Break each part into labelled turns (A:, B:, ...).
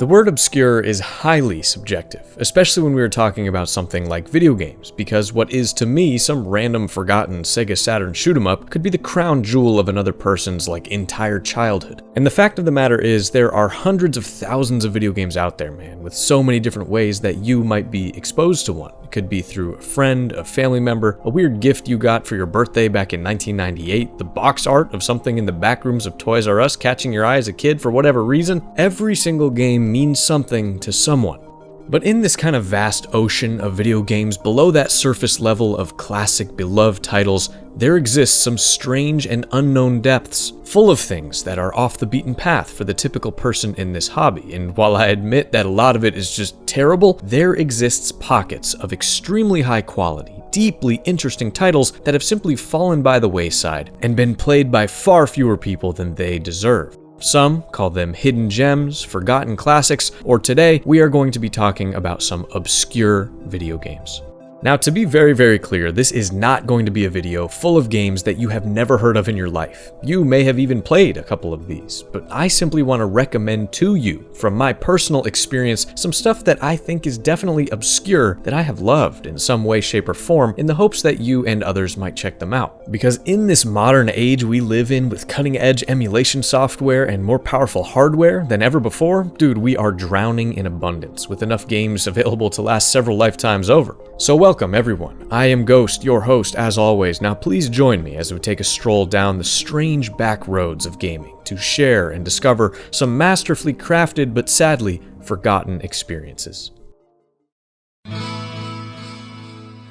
A: The word obscure is highly subjective, especially when we are talking about something like video games, because what is to me some random forgotten Sega Saturn shoot-'em-up could be the crown jewel of another person's entire childhood. And the fact of the matter is, there are hundreds of thousands of video games out there, man, with so many different ways that you might be exposed to one. It could be through a friend, a family member, a weird gift you got for your birthday back in 1998, the box art of something in the back rooms of Toys R Us catching your eye as a kid for whatever reason. Every single game means something to someone. But in this kind of vast ocean of video games, below that surface level of classic beloved titles, there exists some strange and unknown depths, full of things that are off the beaten path for the typical person in this hobby. And while I admit that a lot of it is just terrible, there exists pockets of extremely high quality, deeply interesting titles that have simply fallen by the wayside and been played by far fewer people than they deserve. Some call them hidden gems, forgotten classics, or today we are going to be talking about some obscure video games. Now, to be very, very clear, this is not going to be a video full of games that you have never heard of in your life. You may have even played a couple of these, but I simply want to recommend to you, from my personal experience, some stuff that I think is definitely obscure that I have loved in some way, shape, or form, in the hopes that you and others might check them out. Because in this modern age we live in, with cutting-edge emulation software and more powerful hardware than ever before, dude, we are drowning in abundance, with enough games available to last several lifetimes over. So welcome everyone, I am Ghost, your host as always. Now please join me as we take a stroll down the strange back roads of gaming to share and discover some masterfully crafted but sadly forgotten experiences.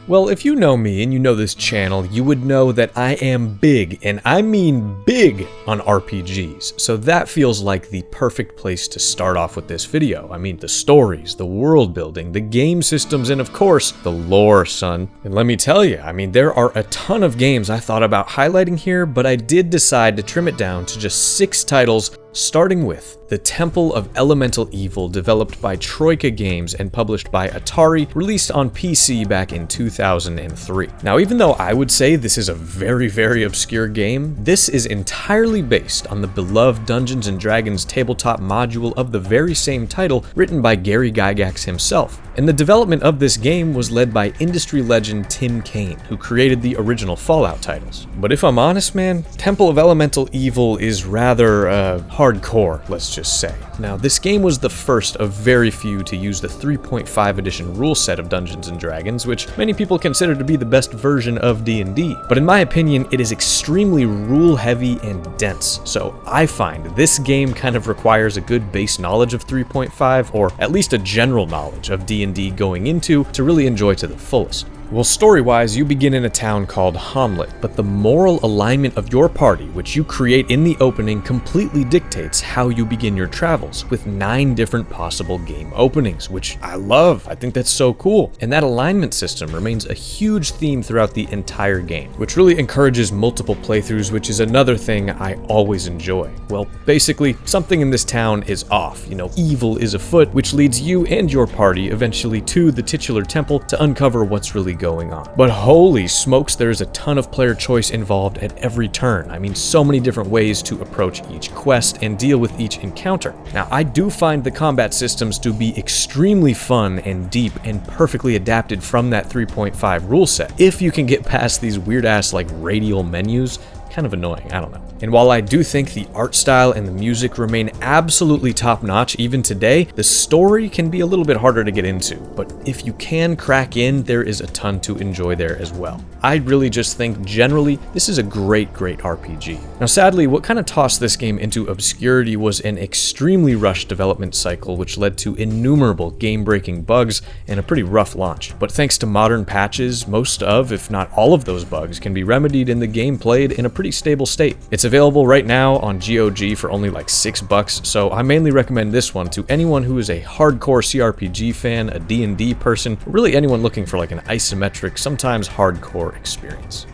A: Well, if you know me and you know this channel, you would know that I am big, and I mean big, on RPGs, so that feels like the perfect place to start off with this video. I mean, the stories, the world building, the game systems, and of course, the lore, son. And let me tell you, I mean, there are a ton of games I thought about highlighting here, but I did decide to trim it down to just 6 titles, starting with The Temple of Elemental Evil, developed by Troika Games and published by Atari, released on PC back in 2003. Now, even though I would say this is a very, very obscure game, this is entirely based on the beloved Dungeons & Dragons tabletop module of the very same title, written by Gary Gygax himself. And the development of this game was led by industry legend Tim Kaine, who created the original Fallout titles. But if I'm honest, man, Temple of Elemental Evil is rather, hardcore, let's just say. Now, this game was the first of very few to use the 3.5 edition rule set of Dungeons & Dragons, which many people consider to be the best version of D&D. But in my opinion, it is extremely rule-heavy and dense, so I find this game kind of requires a good base knowledge of 3.5, or at least a general knowledge of D&D going into, to really enjoy to the fullest. Well, story-wise, you begin in a town called Hamlet, but the moral alignment of your party, which you create in the opening, completely dictates how you begin your travels, with 9 different possible game openings, which I love. I think that's so cool. And that alignment system remains a huge theme throughout the entire game, which really encourages multiple playthroughs, which is another thing I always enjoy. Well, basically, something in this town is off. Evil is afoot, which leads you and your party eventually to the titular temple to uncover what's really going on. But holy smokes, there's a ton of player choice involved at every turn. I mean, so many different ways to approach each quest and deal with each encounter. Now, I do find the combat systems to be extremely fun and deep and perfectly adapted from that 3.5 rule set, if you can get past these weird-ass radial menus. Kind of annoying, I don't know. And while I do think the art style and the music remain absolutely top-notch even today, the story can be a little bit harder to get into, but if you can crack in, there is a ton to enjoy there as well. I really just think generally this is a great RPG. Now sadly, what kind of tossed this game into obscurity was an extremely rushed development cycle, which led to innumerable game-breaking bugs and a pretty rough launch. But thanks to modern patches, most of, if not all of those bugs can be remedied and the game played in a pretty stable state. It's available right now on GOG for only $6, so I mainly recommend this one to anyone who is a hardcore CRPG fan, a D&D person, or really anyone looking for an isometric, sometimes hardcore experience.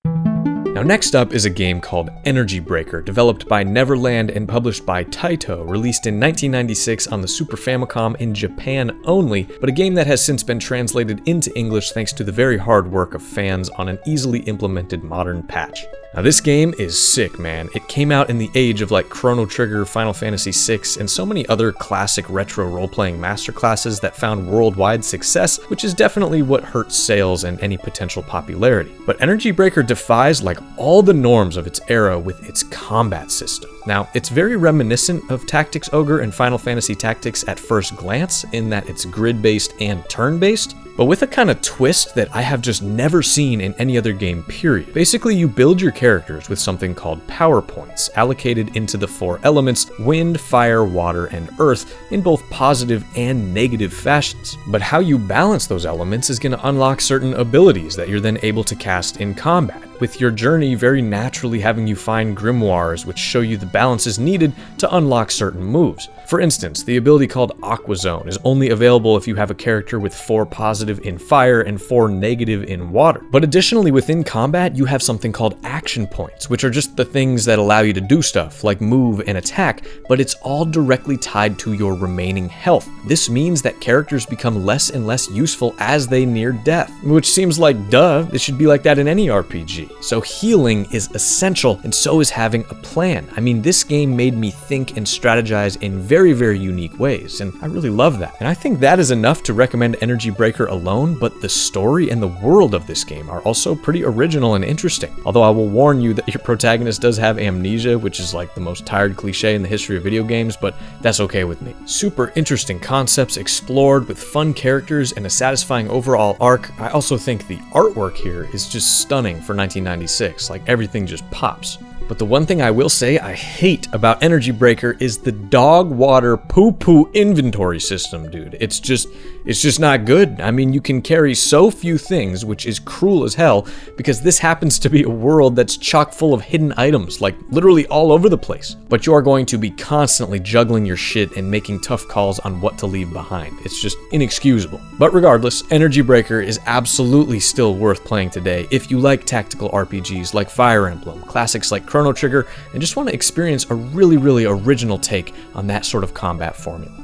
A: Now next up is a game called Energy Breaker, developed by Neverland and published by Taito, released in 1996 on the Super Famicom in Japan only, but a game that has since been translated into English thanks to the very hard work of fans on an easily implemented modern patch. Now this game is sick, man. It came out in the age of like Chrono Trigger, Final Fantasy VI, and so many other classic retro role-playing masterclasses that found worldwide success, which is definitely what hurts sales and any potential popularity. But Energy Breaker defies like all the norms of its era with its combat system. Now, it's very reminiscent of Tactics Ogre and Final Fantasy Tactics at first glance, in that it's grid-based and turn-based, but with a kind of twist that I have just never seen in any other game, period. Basically, you build your characters with something called power points, allocated into the 4 elements: wind, fire, water, and earth, in both positive and negative fashions. But how you balance those elements is going to unlock certain abilities that you're then able to cast in combat, with your journey very naturally having you find grimoires which show you the balances needed to unlock certain moves. For instance, the ability called Aqua Zone is only available if you have a character with 4 positive in fire and 4 negative in water. But additionally, within combat, you have something called action points, which are just the things that allow you to do stuff, like move and attack, but it's all directly tied to your remaining health. This means that characters become less and less useful as they near death, which seems like duh, it should be like that in any RPG. So healing is essential, and so is having a plan. I mean, this game made me think and strategize in very, very unique ways, and I really love that. And I think that is enough to recommend Energy Breaker alone, but the story and the world of this game are also pretty original and interesting. Although I will warn you that your protagonist does have amnesia, which is like the most tired cliche in the history of video games, but that's okay with me. Super interesting concepts explored with fun characters and a satisfying overall arc. I also think the artwork here is just stunning for 1996, like everything just pops. But the one thing I will say I hate about Energy Breaker is the dog water poo-poo inventory system, dude. It's just not good. I mean, you can carry so few things, which is cruel as hell, because this happens to be a world that's chock full of hidden items, like literally all over the place. But you are going to be constantly juggling your shit and making tough calls on what to leave behind. It's just inexcusable. But regardless, Energy Breaker is absolutely still worth playing today if you like tactical RPGs like Fire Emblem, classics like Chrono Trigger, and just want to experience a really, really original take on that sort of combat formula.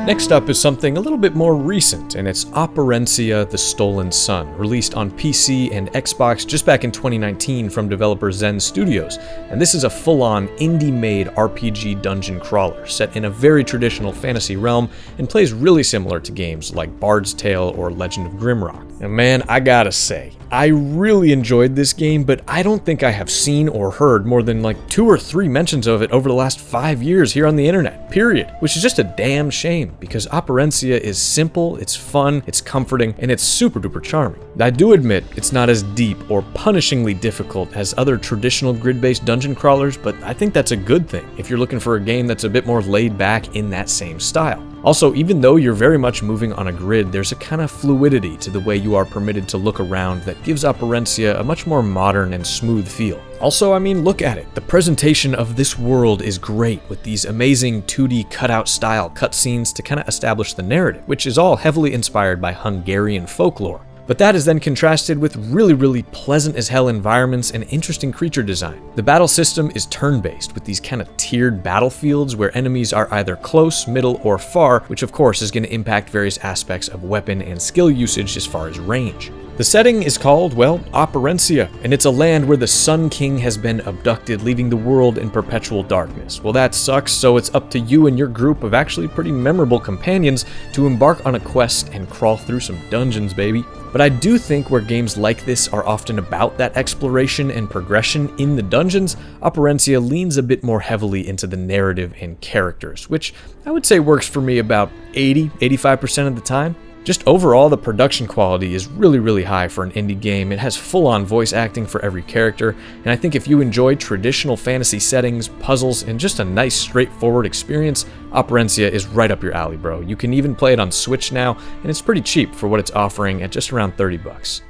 A: Next up is something a little bit more recent, and it's Operencia: The Stolen Sun, released on PC and Xbox just back in 2019 from developer Zen Studios. And this is a full-on indie-made RPG dungeon crawler set in a very traditional fantasy realm and plays really similar to games like Bard's Tale or Legend of Grimrock. And man, I gotta say, I really enjoyed this game, but I don't think I have seen or heard more than like 2 or 3 mentions of it over the last 5 years here on the internet, period. Which is just a damn shame, because Operencia is simple, it's fun, it's comforting, and it's super duper charming. I do admit it's not as deep or punishingly difficult as other traditional grid-based dungeon crawlers, but I think that's a good thing if you're looking for a game that's a bit more laid back in that same style. Also, even though you're very much moving on a grid, there's a kind of fluidity to the way you are permitted to look around that gives Operencia a much more modern and smooth feel. Also, I mean, look at it. The presentation of this world is great, with these amazing 2D cutout style cutscenes to kind of establish the narrative, which is all heavily inspired by Hungarian folklore. But that is then contrasted with really, really pleasant as hell environments and interesting creature design. The battle system is turn-based, with these kind of tiered battlefields where enemies are either close, middle, or far, which of course is going to impact various aspects of weapon and skill usage as far as range. The setting is called, well, Operencia, and it's a land where the Sun King has been abducted, leaving the world in perpetual darkness. Well, that sucks, so it's up to you and your group of actually pretty memorable companions to embark on a quest and crawl through some dungeons, baby. But I do think where games like this are often about that exploration and progression in the dungeons, Operencia leans a bit more heavily into the narrative and characters, which I would say works for me about 80-85% of the time. Just overall, the production quality is really, really high for an indie game. It has full-on voice acting for every character, and I think if you enjoy traditional fantasy settings, puzzles, and just a nice, straightforward experience, Operencia is right up your alley, bro. You can even play it on Switch now, and it's pretty cheap for what it's offering at just around $30.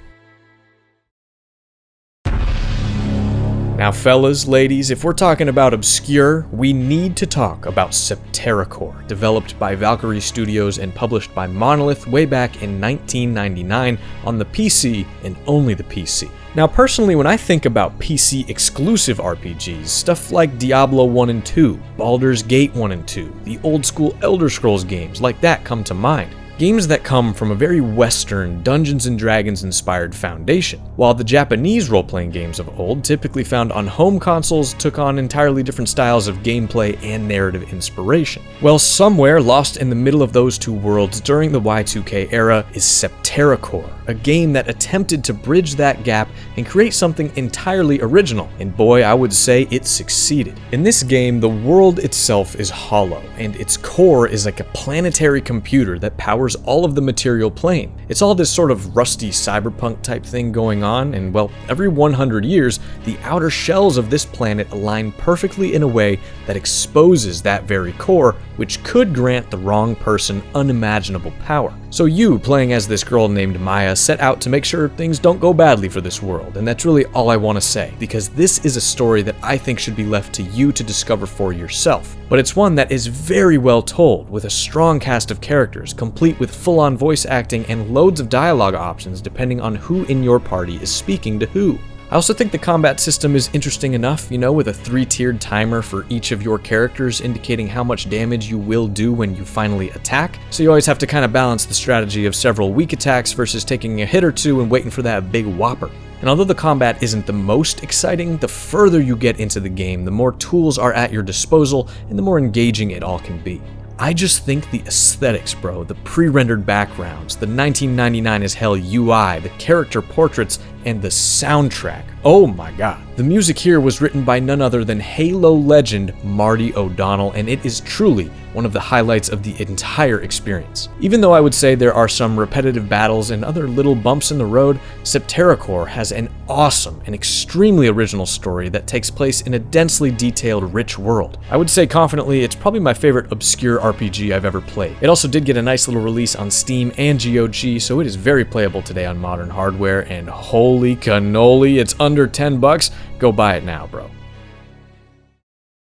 A: Now fellas, ladies, if we're talking about obscure, we need to talk about Septerra Core, developed by Valkyrie Studios and published by Monolith way back in 1999 on the PC and only the PC. Now personally, when I think about PC exclusive RPGs, stuff like Diablo 1 and 2, Baldur's Gate 1 and 2, the old school Elder Scrolls games like that come to mind. games that come from a very Western, Dungeons & Dragons inspired foundation, while the Japanese role-playing games of old, typically found on home consoles, took on entirely different styles of gameplay and narrative inspiration. Well, somewhere lost in the middle of those two worlds during the Y2K era is Septerra Core, a game that attempted to bridge that gap and create something entirely original, and boy, I would say it succeeded. In this game, the world itself is hollow, and its core is like a planetary computer that powers all of the material plane. It's all this sort of rusty cyberpunk type thing going on, and well, every 100 years, the outer shells of this planet align perfectly in a way that exposes that very core, which could grant the wrong person unimaginable power. So you, playing as this girl named Maya, set out to make sure things don't go badly for this world, and that's really all I want to say, because this is a story that I think should be left to you to discover for yourself. But it's one that is very well told, with a strong cast of characters, complete with full-on voice acting and loads of dialogue options depending on who in your party is speaking to who. I also think the combat system is interesting enough, you know, with a 3-tiered timer for each of your characters indicating how much damage you will do when you finally attack, so you always have to kind of balance the strategy of several weak attacks versus taking a hit or two and waiting for that big whopper. And although the combat isn't the most exciting, the further you get into the game, the more tools are at your disposal and the more engaging it all can be. I just think the aesthetics, bro, the pre-rendered backgrounds, the 1999 as hell UI, the character portraits, and the soundtrack. Oh my god. The music here was written by none other than Halo legend Marty O'Donnell, and it is truly one of the highlights of the entire experience. Even though I would say there are some repetitive battles and other little bumps in the road, Septerra Core has an awesome and extremely original story that takes place in a densely detailed, rich world. I would say confidently it's probably my favorite obscure RPG I've ever played. It also did get a nice little release on Steam and GOG, so it is very playable today on modern hardware, and holy cannoli, it's under 10 bucks. Go buy it now, bro.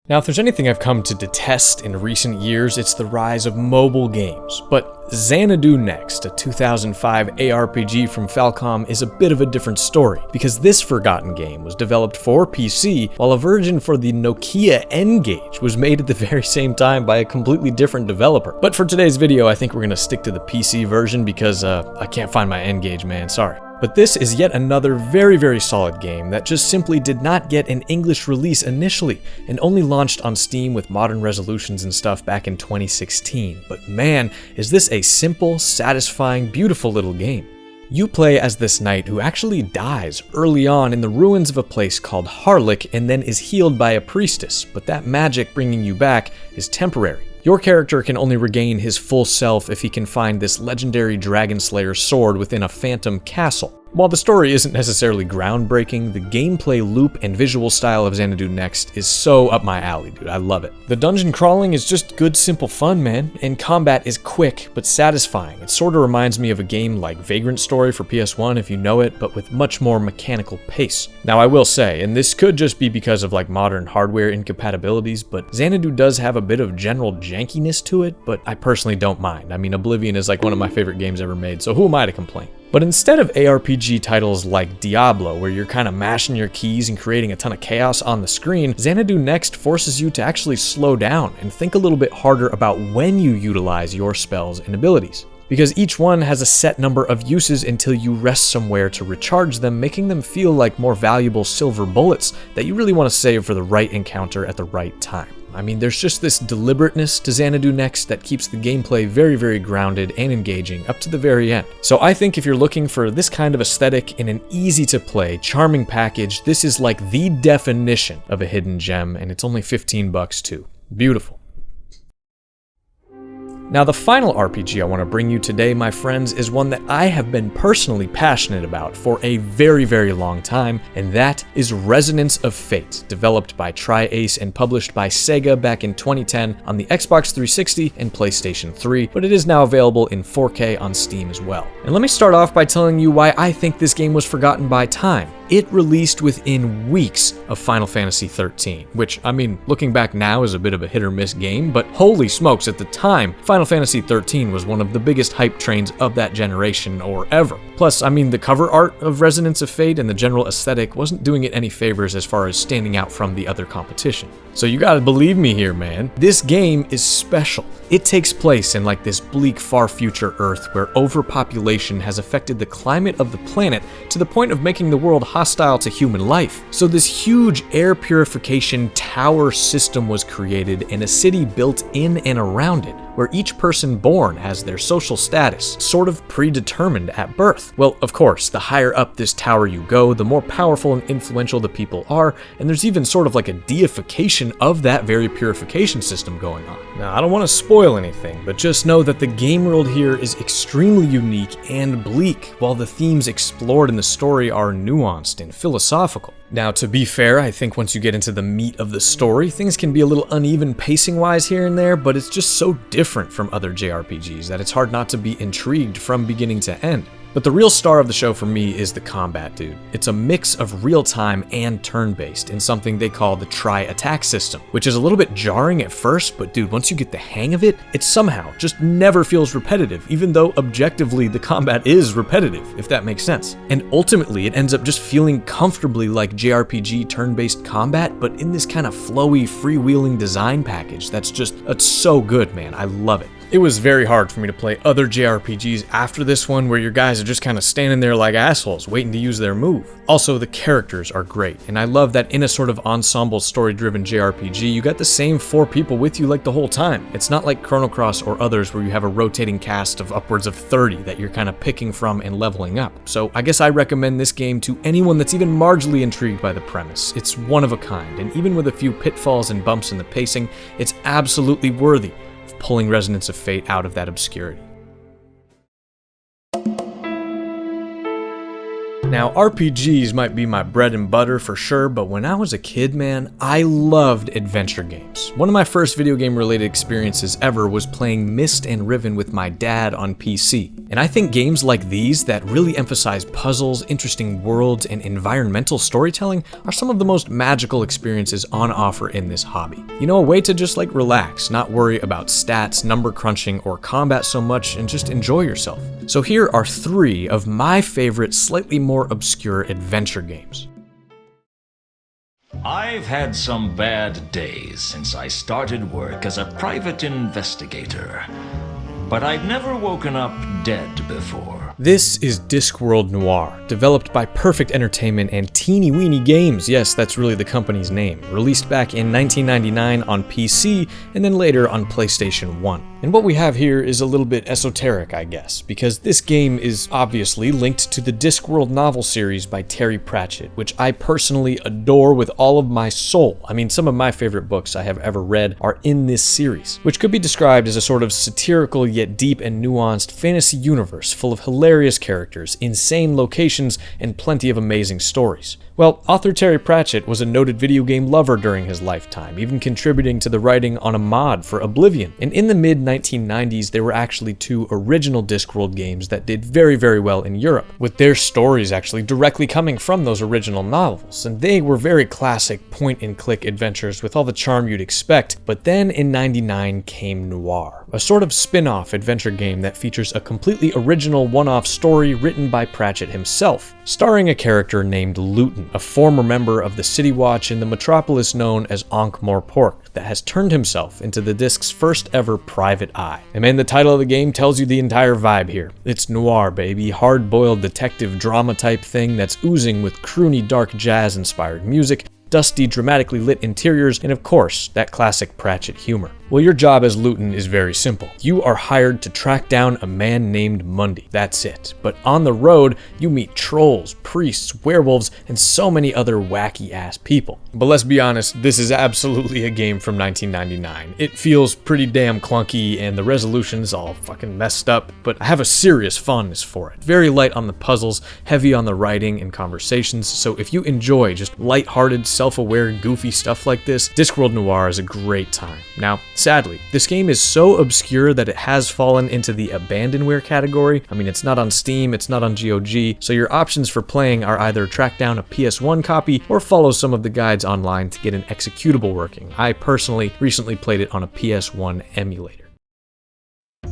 A: Now, if there's anything I've come to detest in recent years, it's the rise of mobile games. But Xanadu Next, a 2005 ARPG from Falcom, is a bit of a different story, because this forgotten game was developed for PC, while a version for the Nokia N-Gage was made at the very same time by a completely different developer. But for today's video, I think we're gonna stick to the PC version because I can't find my N-Gage, man, sorry. But this is yet another very, very solid game that just simply did not get an English release initially, and only launched on Steam with modern resolutions and stuff back in 2016. But man, is this a simple, satisfying, beautiful little game. You play as this knight who actually dies early on in the ruins of a place called Harlech and then is healed by a priestess, but that magic bringing you back is temporary. Your character can only regain his full self if he can find this legendary Dragon Slayer sword within a phantom castle. While the story isn't necessarily groundbreaking, the gameplay loop and visual style of Xanadu Next is so up my alley, dude. I love it. The dungeon crawling is just good, simple fun, man, and combat is quick but satisfying. It sort of reminds me of a game like Vagrant Story for PS1 if you know it, but with much more mechanical pace. Now I will say, and this could just be because of like modern hardware incompatibilities, but Xanadu does have a bit of general jankiness to it, but I personally don't mind. I mean, Oblivion is like one of my favorite games ever made, so who am I to complain? But instead of ARPG titles like Diablo, where you're kind of mashing your keys and creating a ton of chaos on the screen, Xanadu Next forces you to actually slow down and think a little bit harder about when you utilize your spells and abilities. Because each one has a set number of uses until you rest somewhere to recharge them, making them feel like more valuable silver bullets that you really want to save for the right encounter at the right time. I mean, there's just this deliberateness to Xanadu Next that keeps the gameplay very, very grounded and engaging up to the very end. So I think if you're looking for this kind of aesthetic in an easy-to-play, charming package, this is like the definition of a hidden gem, and it's only 15 bucks too. Beautiful. Now, the final RPG I want to bring you today, my friends, is one that I have been personally passionate about for a very, very long time, and that is Resonance of Fate, developed by Tri-Ace and published by Sega back in 2010 on the Xbox 360 and PlayStation 3, but it is now available in 4K on Steam as well. And let me start off by telling you why I think this game was forgotten by time. It released within weeks of Final Fantasy XIII, which, I mean, looking back now is a bit of a hit or miss game, but holy smokes, at the time, Final Fantasy XIII was one of the biggest hype trains of that generation or ever. Plus, I mean, the cover art of Resonance of Fate and the general aesthetic wasn't doing it any favors as far as standing out from the other competition. So you gotta believe me here, man. This game is special. It takes place in like this bleak far future Earth where overpopulation has affected the climate of the planet to the point of making the world hostile to human life. So this huge air purification tower system was created and a city built in and around it, where each person born has their social status sort of predetermined at birth. Well, of course, the higher up this tower you go, the more powerful and influential the people are, and there's even sort of like a deification of that very purification system going on. Now, I don't want to spoil anything, but just know that the game world here is extremely unique and bleak, while the themes explored in the story are nuanced and philosophical. Now, to be fair, I think once you get into the meat of the story, things can be a little uneven pacing-wise here and there, but it's just so different from other JRPGs that it's hard not to be intrigued from beginning to end. But the real star of the show for me is the combat, dude. It's a mix of real-time and turn-based in something they call the tri-attack system, which is a little bit jarring at first, but dude, once you get the hang of it, it somehow just never feels repetitive, even though objectively the combat is repetitive, if that makes sense. And ultimately, it ends up just feeling comfortably like JRPG turn-based combat, but in this kind of flowy, freewheeling design package it's so good, man. I love it. It was very hard for me to play other JRPGs after this one where your guys are just kind of standing there like assholes waiting to use their move. Also, the characters are great, and I love that in a sort of ensemble story-driven JRPG, you got the same 4 people with you like the whole time. It's not like Chrono Cross or others where you have a rotating cast of upwards of 30 that you're kind of picking from and leveling up. So I guess I recommend this game to anyone that's even marginally intrigued by the premise. It's one of a kind, and even with a few pitfalls and bumps in the pacing, it's absolutely worthy of pulling Resonance of Fate out of that obscurity. Now, RPGs might be my bread and butter for sure, but when I was a kid, man, I loved adventure games. One of my first video game related experiences ever was playing Myst and Riven with my dad on PC. And I think games like these that really emphasize puzzles, interesting worlds, and environmental storytelling are some of the most magical experiences on offer in this hobby. You know, a way to just like relax, not worry about stats, number crunching, or combat so much, and just enjoy yourself. So here are 3 of my favorite, slightly more obscure adventure games.
B: I've had some bad days since I started work as a private investigator, but I'd never woken up dead before.
A: This is Discworld Noir, developed by Perfect Entertainment and Teeny Weeny Games, yes, that's really the company's name, released back in 1999 on PC and then later on PlayStation 1. And what we have here is a little bit esoteric, I guess, because this game is obviously linked to the Discworld novel series by Terry Pratchett, which I personally adore with all of my soul. I mean, some of my favorite books I have ever read are in this series, which could be described as a sort of satirical yet deep and nuanced fantasy universe full of hilarious characters, insane locations, and plenty of amazing stories. Well, author Terry Pratchett was a noted video game lover during his lifetime, even contributing to the writing on a mod for Oblivion. And in the mid-1990s, there were actually 2 original Discworld games that did very, very well in Europe, with their stories actually directly coming from those original novels. And they were very classic point-and-click adventures with all the charm you'd expect. But then in '99 came Noir, a sort of spin-off adventure game that features a completely original one-off story written by Pratchett himself, starring a character named Luton, a former member of the City Watch in the metropolis known as Ankh-Morpork, that has turned himself into the disc's first ever private eye. And man, the title of the game tells you the entire vibe here. It's noir, baby, hard-boiled detective drama type thing that's oozing with croony dark jazz-inspired music, dusty, dramatically lit interiors, and of course, that classic Pratchett humor. Well, your job as Luton is very simple. You are hired to track down a man named Mundy. That's it. But on the road, you meet trolls, priests, werewolves, and so many other wacky-ass people. But let's be honest, this is absolutely a game from 1999. It feels pretty damn clunky, and the resolution's all fucking messed up, but I have a serious fondness for it. Very light on the puzzles, heavy on the writing and conversations, so if you enjoy just light-hearted, self-aware, goofy stuff like this, Discworld Noir is a great time. Now, sadly, this game is so obscure that it has fallen into the abandonware category. I mean, it's not on Steam, it's not on GOG, so your options for playing are either track down a PS1 copy or follow some of the guides online to get an executable working. I personally recently played it on a PS1 emulator.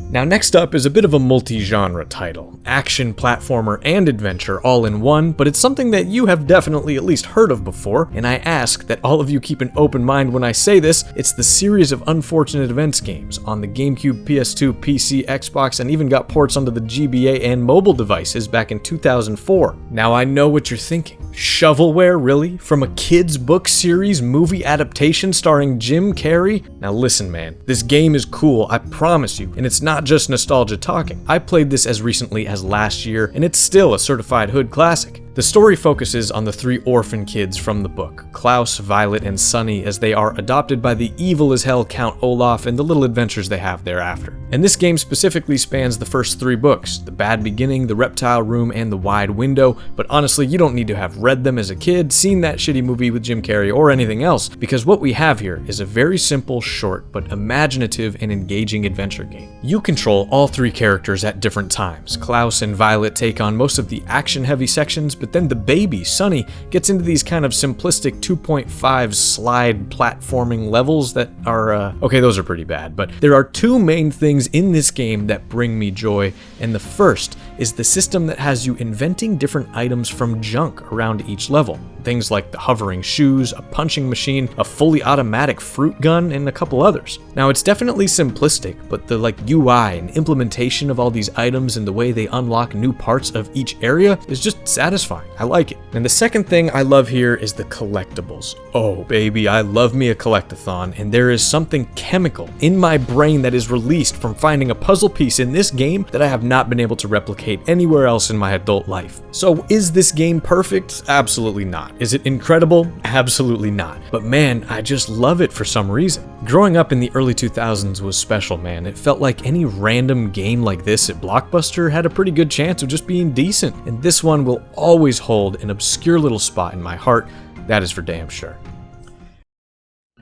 A: Now next up is a bit of a multi-genre title. Action, platformer, and adventure all in one, but it's something that you have definitely at least heard of before, and I ask that all of you keep an open mind when I say this. It's the series of Unfortunate Events games on the GameCube, PS2, PC, Xbox, and even got ports onto the GBA and mobile devices back in 2004. Now I know what you're thinking. Shovelware, really? From a kid's book series movie adaptation starring Jim Carrey? Now listen, man, this game is cool, I promise you, and it's not just nostalgia talking. I played this as recently as last year, and it's still a certified hood classic. The story focuses on the 3 orphan kids from the book, Klaus, Violet, and Sunny, as they are adopted by the evil-as-hell Count Olaf and the little adventures they have thereafter. And this game specifically spans the first 3 books, The Bad Beginning, The Reptile Room, and The Wide Window, but honestly, you don't need to have read them as a kid, seen that shitty movie with Jim Carrey, or anything else, because what we have here is a very simple, short, but imaginative and engaging adventure game. You control all 3 characters at different times. Klaus and Violet take on most of the action-heavy sections, but then the baby, Sunny, gets into these kind of simplistic 2.5 slide platforming levels that are, okay, those are pretty bad, but there are 2 main things in this game that bring me joy, and the first is the system that has you inventing different items from junk around each level. Things like the hovering shoes, a punching machine, a fully automatic fruit gun, and a couple others. Now it's definitely simplistic, but the UI and implementation of all these items and the way they unlock new parts of each area is just satisfying. I like it. And the second thing I love here is the collectibles. Oh baby, I love me a collectathon, and there is something chemical in my brain that is released from finding a puzzle piece in this game that I have not been able to replicate anywhere else in my adult life. So is this game perfect? Absolutely not. Is it incredible? Absolutely not. But man, I just love it for some reason. Growing up in the early 2000s was special, man. It felt like any random game like this at Blockbuster had a pretty good chance of just being decent, and this one will always hold an obscure little spot in my heart, that is for damn sure.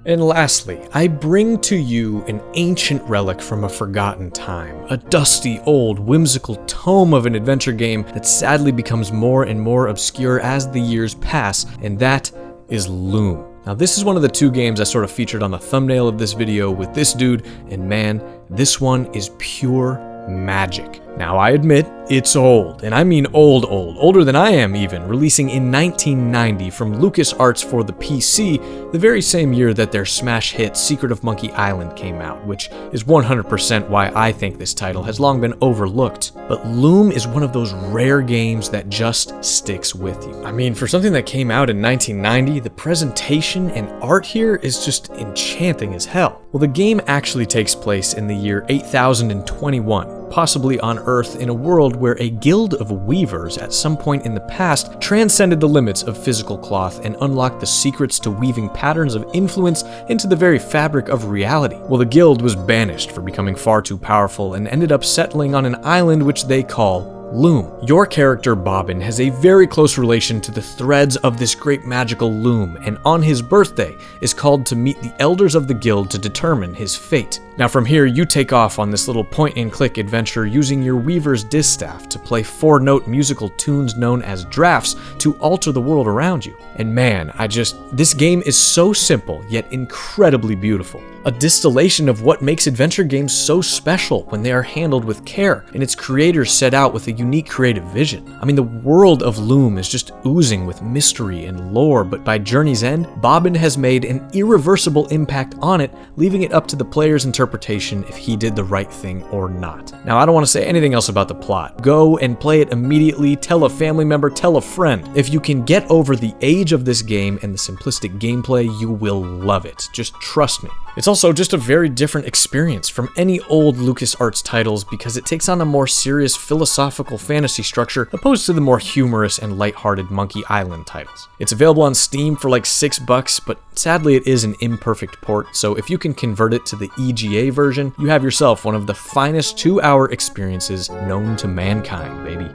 A: And lastly, I bring to you an ancient relic from a forgotten time, a dusty, old, whimsical tome of an adventure game that sadly becomes more and more obscure as the years pass, and that is LOOM. Now this is one of the 2 games I sort of featured on the thumbnail of this video with this dude, and man, this one is pure magic. Now I admit, it's old, and I mean old, older than I am even, releasing in 1990 from LucasArts for the PC, the very same year that their smash hit Secret of Monkey Island came out, which is 100% why I think this title has long been overlooked. But LOOM is one of those rare games that just sticks with you. I mean, for something that came out in 1990, the presentation and art here is just enchanting as hell. Well, the game actually takes place in the year 8021, possibly on Earth in a world where a guild of weavers at some point in the past transcended the limits of physical cloth and unlocked the secrets to weaving patterns of influence into the very fabric of reality. Well, the guild was banished for becoming far too powerful and ended up settling on an island which they call LOOM. Your character, Bobbin, has a very close relation to the threads of this great magical loom, and on his birthday is called to meet the elders of the guild to determine his fate. Now from here, you take off on this little point-and-click adventure using your weaver's distaff to play 4-note musical tunes known as drafts to alter the world around you. And man, this game is so simple, yet incredibly beautiful. A distillation of what makes adventure games so special when they are handled with care, and its creators set out with a unique creative vision. I mean, the world of LOOM is just oozing with mystery and lore, but by Journey's End, Bobbin has made an irreversible impact on it, leaving it up to the player's interpretation if he did the right thing or not. Now, I don't want to say anything else about the plot. Go and play it immediately, tell a family member, tell a friend. If you can get over the age of this game and the simplistic gameplay, you will love it. Just trust me. It's also just a very different experience from any old LucasArts titles because it takes on a more serious philosophical fantasy structure opposed to the more humorous and lighthearted Monkey Island titles. It's available on Steam for like $6, but sadly it is an imperfect port, so if you can convert it to the EGA version, you have yourself one of the finest 2-hour experiences known to mankind, baby.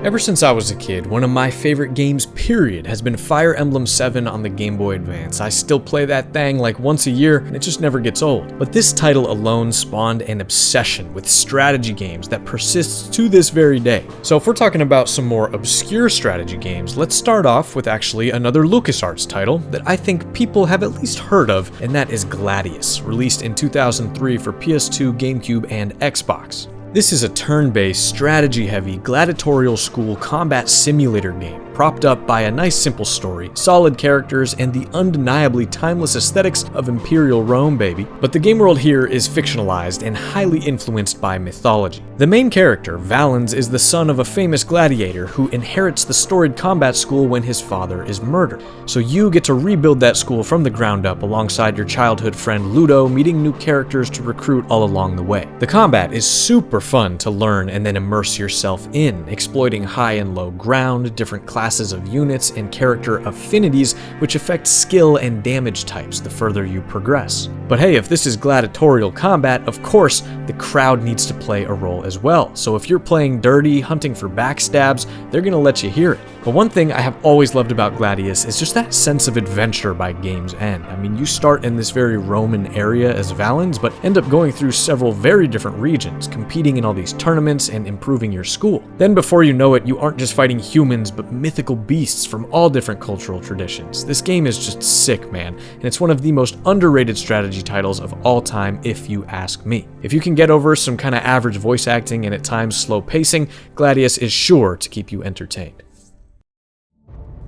A: Ever since I was a kid, one of my favorite games, period, has been Fire Emblem 7 on the Game Boy Advance. I still play that thing like once a year, and it just never gets old. But this title alone spawned an obsession with strategy games that persists to this very day. So if we're talking about some more obscure strategy games, let's start off with actually another LucasArts title that I think people have at least heard of, and that is Gladius, released in 2003 for PS2, GameCube, and Xbox. This is a turn-based, strategy-heavy, gladiatorial school combat simulator game, propped up by a nice simple story, solid characters, and the undeniably timeless aesthetics of Imperial Rome, baby. But the game world here is fictionalized and highly influenced by mythology. The main character, Valens, is the son of a famous gladiator who inherits the storied combat school when his father is murdered. So you get to rebuild that school from the ground up alongside your childhood friend Ludo, meeting new characters to recruit all along the way. The combat is super fun to learn and then immerse yourself in, exploiting high and low ground, different classes of units, and character affinities which affect skill and damage types the further you progress. But hey, if this is gladiatorial combat, of course, the crowd needs to play a role as well. So if you're playing dirty, hunting for backstabs, they're gonna let you hear it. But one thing I have always loved about Gladius is just that sense of adventure by game's end. I mean, you start in this very Roman area as Valens, but end up going through several very different regions, competing in all these tournaments and improving your school. Then before you know it, you aren't just fighting humans, but mythical beasts from all different cultural traditions. This game is just sick, man, and it's one of the most underrated strategy titles of all time if you ask me. If you can get over some kind of average voice acting and at times slow pacing, Gladius is sure to keep you entertained.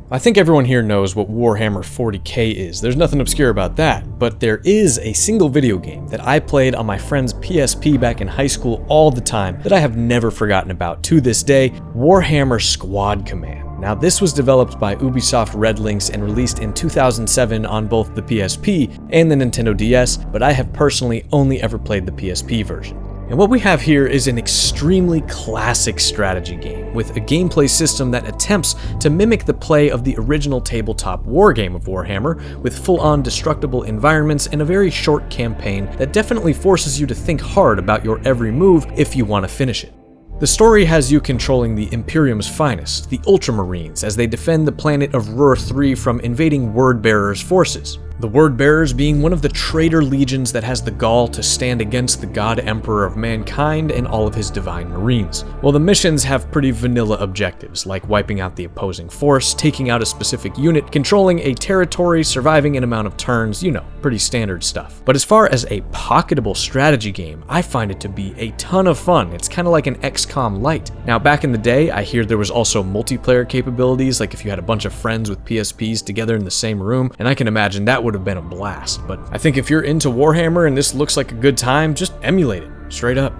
A: I think everyone here knows what Warhammer 40k is. There's nothing obscure about that, but there is a single video game that I played on my friend's PSP back in high school all the time that I have never forgotten about to this day, Warhammer Squad Command. Now this was developed by Ubisoft Red Links and released in 2007 on both the PSP and the Nintendo DS, but I have personally only ever played the PSP version. And what we have here is an extremely classic strategy game with a gameplay system that attempts to mimic the play of the original tabletop wargame of Warhammer, with full-on destructible environments and a very short campaign that definitely forces you to think hard about your every move if you want to finish it. The story has you controlling the Imperium's finest, the Ultramarines, as they defend the planet of Ruhr 3 from invading Wordbearer's forces. The Wordbearers being one of the traitor legions that has the gall to stand against the God Emperor of mankind and all of his divine marines. Well, the missions have pretty vanilla objectives, like wiping out the opposing force, taking out a specific unit, controlling a territory, surviving an amount of turns, you know, pretty standard stuff. But as far as a pocketable strategy game, I find it to be a ton of fun. It's kind of like an XCOM light. Now, back in the day, I hear there was also multiplayer capabilities, like if you had a bunch of friends with PSPs together in the same room, and I can imagine that would have been a blast. But I think if you're into Warhammer and this looks like a good time, just emulate it, straight up.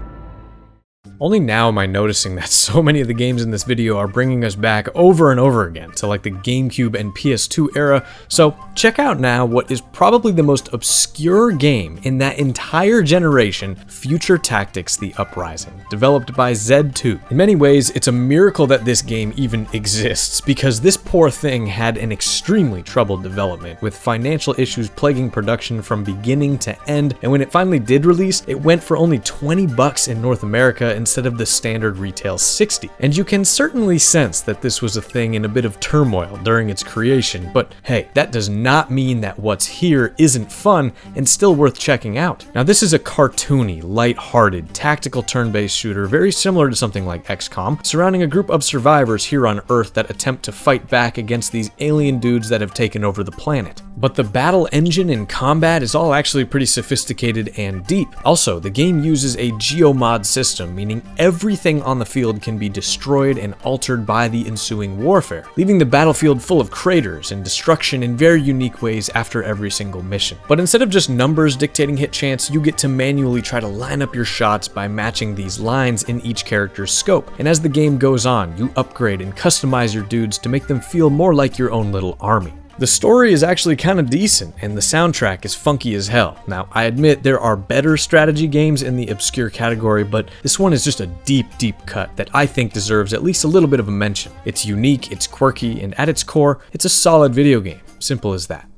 A: Only now am I noticing that so many of the games in this video are bringing us back over and over again to like the GameCube and PS2 era, so check out now what is probably the most obscure game in that entire generation, Future Tactics: The Uprising, developed by Z2. In many ways, it's a miracle that this game even exists, because this poor thing had an extremely troubled development, with financial issues plaguing production from beginning to end, and when it finally did release, it went for only $20 in North America instead of the standard retail $60. And you can certainly sense that this was a thing in a bit of turmoil during its creation, but hey, that does not mean that what's here isn't fun and still worth checking out. Now this is a cartoony, light-hearted, tactical turn-based shooter very similar to something like XCOM, surrounding a group of survivors here on Earth that attempt to fight back against these alien dudes that have taken over the planet. But the battle engine and combat is all actually pretty sophisticated and deep. Also, the game uses a geomod system, meaning everything on the field can be destroyed and altered by the ensuing warfare, leaving the battlefield full of craters and destruction in very unique ways after every single mission. But instead of just numbers dictating hit chance, you get to manually try to line up your shots by matching these lines in each character's scope. And as the game goes on, you upgrade and customize your dudes to make them feel more like your own little army. The story is actually kind of decent, and the soundtrack is funky as hell. Now, I admit there are better strategy games in the obscure category, but this one is just a deep, deep cut that I think deserves at least a little bit of a mention. It's unique, it's quirky, and at its core, it's a solid video game. Simple as that.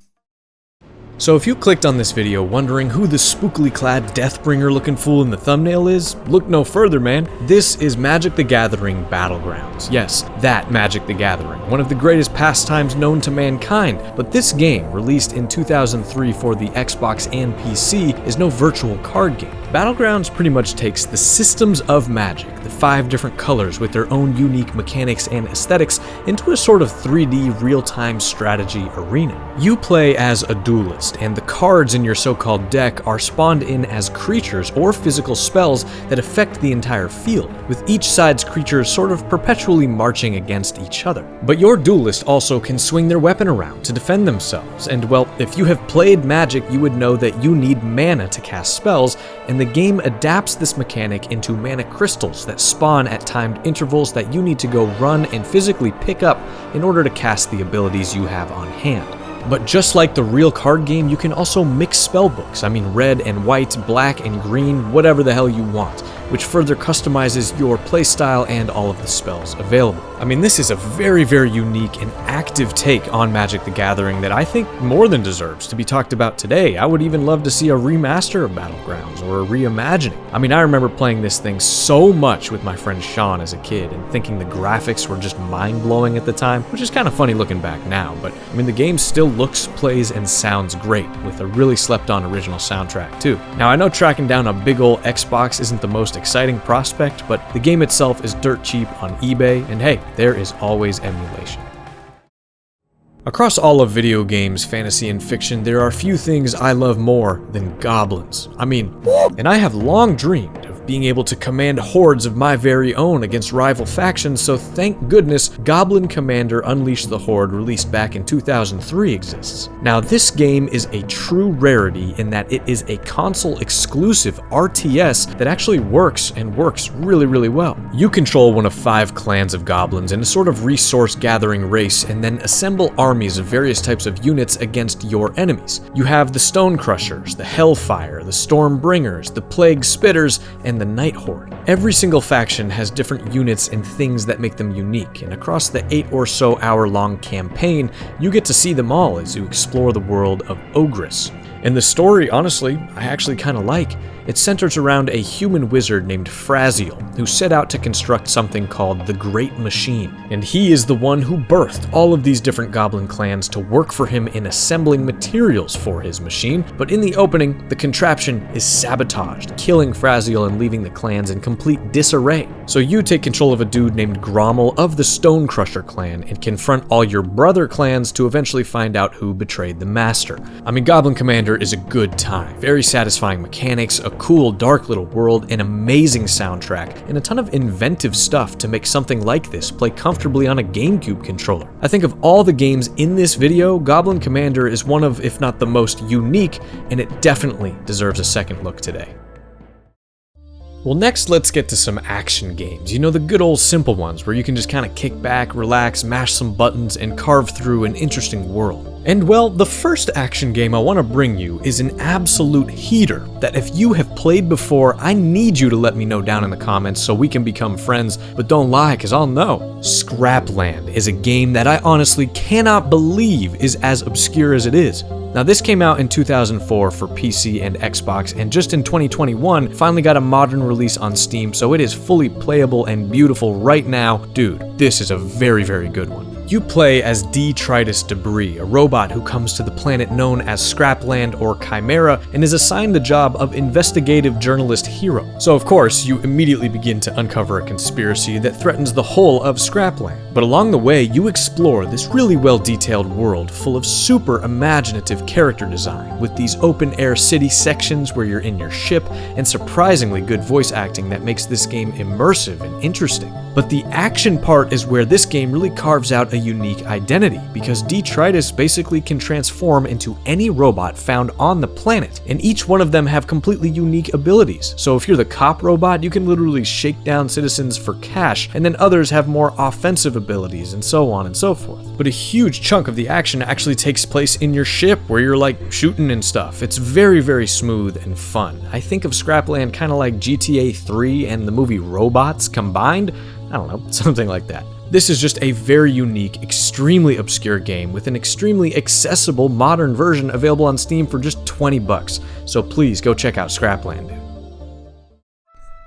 A: So if you clicked on this video wondering who the spookily clad Deathbringer looking fool in the thumbnail is, look no further, man. This is Magic the Gathering Battlegrounds. Yes, that Magic the Gathering, one of the greatest pastimes known to mankind. But this game, released in 2003 for the Xbox and PC, is no virtual card game. Battlegrounds pretty much takes the systems of Magic, the 5 different colors with their own unique mechanics and aesthetics, into a sort of 3D real-time strategy arena. You play as a duelist, and the cards in your so-called deck are spawned in as creatures or physical spells that affect the entire field, with each side's creatures sort of perpetually marching against each other. But your duelist also can swing their weapon around to defend themselves, and well, if you have played Magic, you would know that you need mana to cast spells, and the game adapts this mechanic into mana crystals that spawn at timed intervals that you need to go run and physically pick up in order to cast the abilities you have on hand. But just like the real card game, you can also mix spellbooks. I mean red and white, black and green, whatever the hell you want, which further customizes your playstyle and all of the spells available. I mean, this is a very, very unique and active take on Magic the Gathering that I think more than deserves to be talked about today. I would even love to see a remaster of Battlegrounds or a reimagining. I mean, I remember playing this thing so much with my friend Sean as a kid and thinking the graphics were just mind-blowing at the time, which is kind of funny looking back now, but I mean, the game still looks, plays, and sounds great, with a really slept-on original soundtrack too. Now, I know tracking down a big ol' Xbox isn't the most exciting prospect, but the game itself is dirt cheap on eBay, and hey, there is always emulation. Across all of video games, fantasy, and fiction, there are few things I love more than goblins. I mean, and I have long dreamed of being able to command hordes of my very own against rival factions, so thank goodness Goblin Commander Unleash the Horde, released back in 2003, exists. Now, this game is a true rarity in that it is a console-exclusive RTS that actually works, and works really, really well. You control one of 5 clans of goblins in a sort of resource-gathering race, and then assemble armies of various types of units against your enemies. You have the Stone Crushers, the Hellfire, the Stormbringers, the Plague Spitters, and the Night Horde. Every single faction has different units and things that make them unique, and across the 8 or so hour-long campaign, you get to see them all as you explore the world of Ogress. And the story, honestly, I actually kind of like. It centers around a human wizard named Fraziel, who set out to construct something called the Great Machine. And he is the one who birthed all of these different goblin clans to work for him in assembling materials for his machine. But in the opening, the contraption is sabotaged, killing Fraziel and leaving the clans in complete disarray. So you take control of a dude named Grommel of the Stone Crusher clan and confront all your brother clans to eventually find out who betrayed the master. I mean, Goblin Commander is a good time. Very satisfying mechanics, a cool, dark little world, an amazing soundtrack, and a ton of inventive stuff to make something like this play comfortably on a GameCube controller. I think of all the games in this video, Goblin Commander is one of, if not the most unique, and it definitely deserves a second look today. Well, next let's get to some action games. You know, the good old simple ones where you can just kind of kick back, relax, mash some buttons, and carve through an interesting world. And well, the first action game I want to bring you is an absolute heater that if you have played before, I need you to let me know down in the comments so we can become friends, but don't lie, because I'll know. Scrapland is a game that I honestly cannot believe is as obscure as it is. Now, this came out in 2004 for PC and Xbox, and just in 2021 finally got a modern release on Steam, so it is fully playable and beautiful right now. Dude, this is a very, very good one. You play as Detritus Debris, a robot who comes to the planet known as Scrapland or Chimera and is assigned the job of investigative journalist hero. So of course, you immediately begin to uncover a conspiracy that threatens the whole of Scrapland. But along the way, you explore this really well-detailed world full of super imaginative character design, with these open-air city sections where you're in your ship, and surprisingly good voice acting that makes this game immersive and interesting. But the action part is where this game really carves out a unique identity, because Detritus basically can transform into any robot found on the planet, and each one of them have completely unique abilities. So if you're the cop robot, you can literally shake down citizens for cash, and then others have more offensive abilities, and so on and so forth. But a huge chunk of the action actually takes place in your ship, where you're like shooting and stuff. It's very, very smooth and fun. I think of Scrapland kind of like GTA 3 and the movie Robots combined. I don't know, something like that. This is just a very unique, extremely obscure game with an extremely accessible modern version available on Steam for just 20 bucks, so please go check out Scrapland, dude.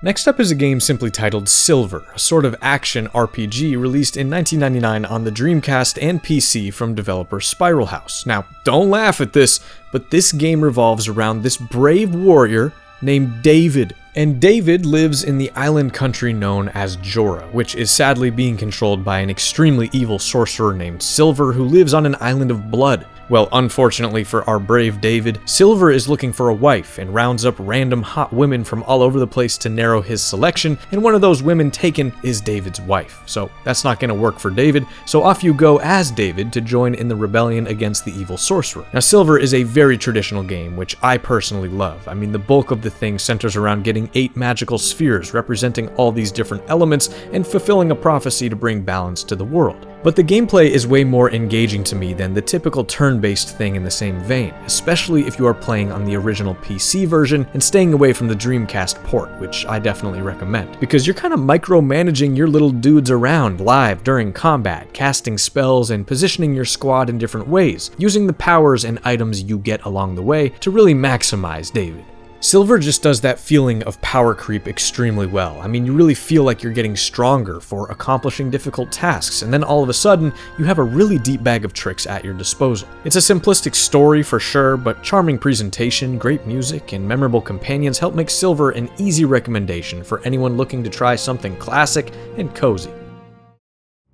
A: Next up is a game simply titled Silver, a sort of action RPG released in 1999 on the Dreamcast and PC from developer Spiral House. Now, don't laugh at this, but this game revolves around this brave warrior named David. And David lives in the island country known as Jorah, which is sadly being controlled by an extremely evil sorcerer named Silver who lives on an island of blood. Well, unfortunately for our brave David, Silver is looking for a wife and rounds up random hot women from all over the place to narrow his selection, and one of those women taken is David's wife. So that's not going to work for David, so off you go as David to join in the rebellion against the evil sorcerer. Now, Silver is a very traditional game, which I personally love. I mean, the bulk of the thing centers around getting 8 magical spheres representing all these different elements and fulfilling a prophecy to bring balance to the world. But the gameplay is way more engaging to me than the typical turn-based thing in the same vein, especially if you are playing on the original PC version and staying away from the Dreamcast port, which I definitely recommend, because you're kind of micromanaging your little dudes around live during combat, casting spells and positioning your squad in different ways, using the powers and items you get along the way to really maximize David. Silver just does that feeling of power creep extremely well. I mean, you really feel like you're getting stronger for accomplishing difficult tasks, and then all of a sudden, you have a really deep bag of tricks at your disposal. It's a simplistic story for sure, but charming presentation, great music, and memorable companions help make Silver an easy recommendation for anyone looking to try something classic and cozy.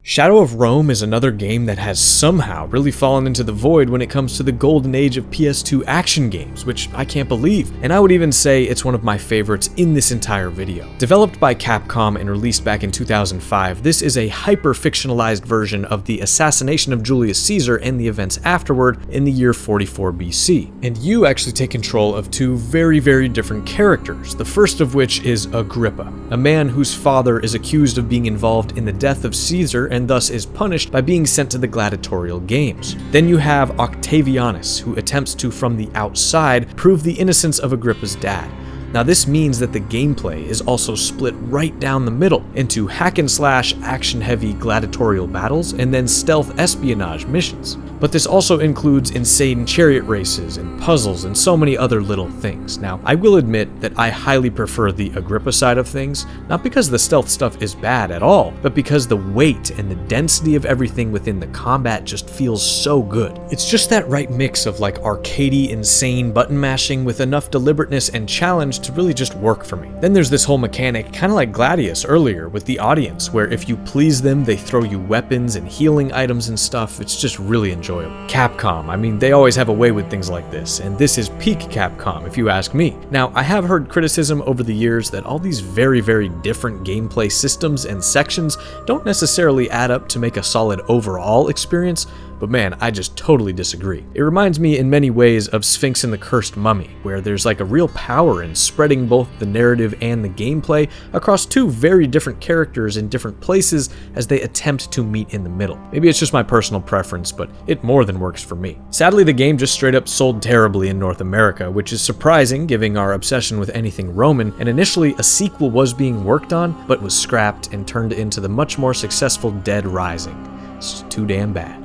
A: Shadow of Rome is another game that has somehow really fallen into the void when it comes to the golden age of PS2 action games, which I can't believe, and I would even say it's one of my favorites in this entire video. Developed by Capcom and released back in 2005, this is a hyper-fictionalized version of the assassination of Julius Caesar and the events afterward in the year 44 BC. And you actually take control of 2 very, very different characters, the first of which is Agrippa, a man whose father is accused of being involved in the death of Caesar and thus is punished by being sent to the gladiatorial games. Then you have Octavianus, who attempts to, from the outside, prove the innocence of Agrippa's dad. Now this means that the gameplay is also split right down the middle into hack and slash action heavy gladiatorial battles and then stealth espionage missions. But this also includes insane chariot races and puzzles and so many other little things. Now, I will admit that I highly prefer the Agrippa side of things, not because the stealth stuff is bad at all, but because the weight and the density of everything within the combat just feels so good. It's just that right mix of like arcadey, insane button mashing with enough deliberateness and challenge to really just work for me. Then there's this whole mechanic, kind of like Gladius earlier with the audience, where if you please them, they throw you weapons and healing items and stuff. It's just really enjoyable. Capcom, I mean, they always have a way with things like this, and this is peak Capcom if you ask me. Now, I have heard criticism over the years that all these very, very different gameplay systems and sections don't necessarily add up to make a solid overall experience, but man, I just totally disagree. It reminds me in many ways of Sphinx and the Cursed Mummy, where there's like a real power in spreading both the narrative and the gameplay across 2 very different characters in different places as they attempt to meet in the middle. Maybe it's just my personal preference, but it more than works for me. Sadly, the game just straight up sold terribly in North America, which is surprising given our obsession with anything Roman, and initially a sequel was being worked on, but was scrapped and turned into the much more successful Dead Rising. It's too damn bad.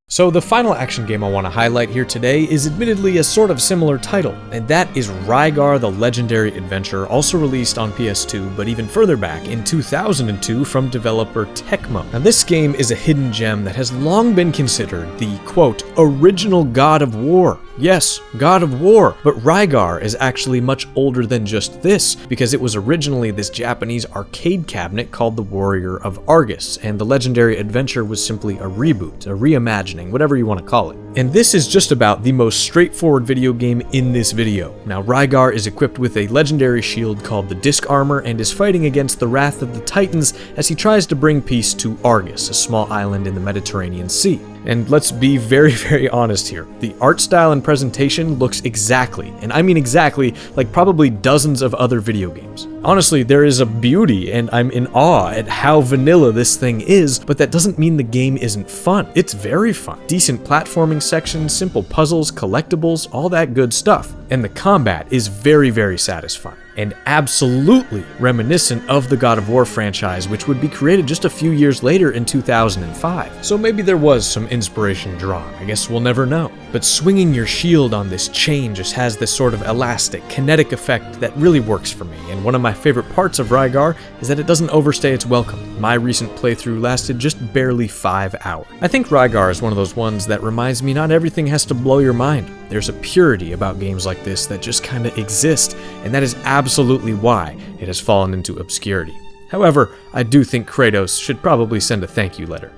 A: So the final action game I want to highlight here today is admittedly a sort of similar title, and that is Rygar the Legendary Adventure, also released on PS2, but even further back in 2002 from developer Tecmo. Now this game is a hidden gem that has long been considered the, quote, original God of War. Yes, God of War, but Rygar is actually much older than just this, because it was originally this Japanese arcade cabinet called the Warrior of Argus, and the Legendary Adventure was simply a reboot, a reimagining, whatever you want to call it. And this is just about the most straightforward video game in this video. Now, Rygar is equipped with a legendary shield called the Disc Armor and is fighting against the wrath of the Titans as he tries to bring peace to Argus, a small island in the Mediterranean Sea. And let's be very, very honest here. The art style and presentation looks exactly, and I mean exactly, like probably dozens of other video games. Honestly, there is a beauty, and I'm in awe at how vanilla this thing is, but that doesn't mean the game isn't fun. It's very fun. Decent platforming sections, simple puzzles, collectibles, all that good stuff. And the combat is very, very satisfying, and absolutely reminiscent of the God of War franchise, which would be created just a few years later in 2005. So maybe there was some inspiration drawn, I guess we'll never know. But swinging your shield on this chain just has this sort of elastic, kinetic effect that really works for me, and one of my favorite parts of Rygar is that it doesn't overstay its welcome. My recent playthrough lasted just barely 5 hours. I think Rygar is one of those ones that reminds me not everything has to blow your mind. There's a purity about games like this that just kinda exist, and that is absolutely why it has fallen into obscurity. However, I do think Kratos should probably send a thank you letter.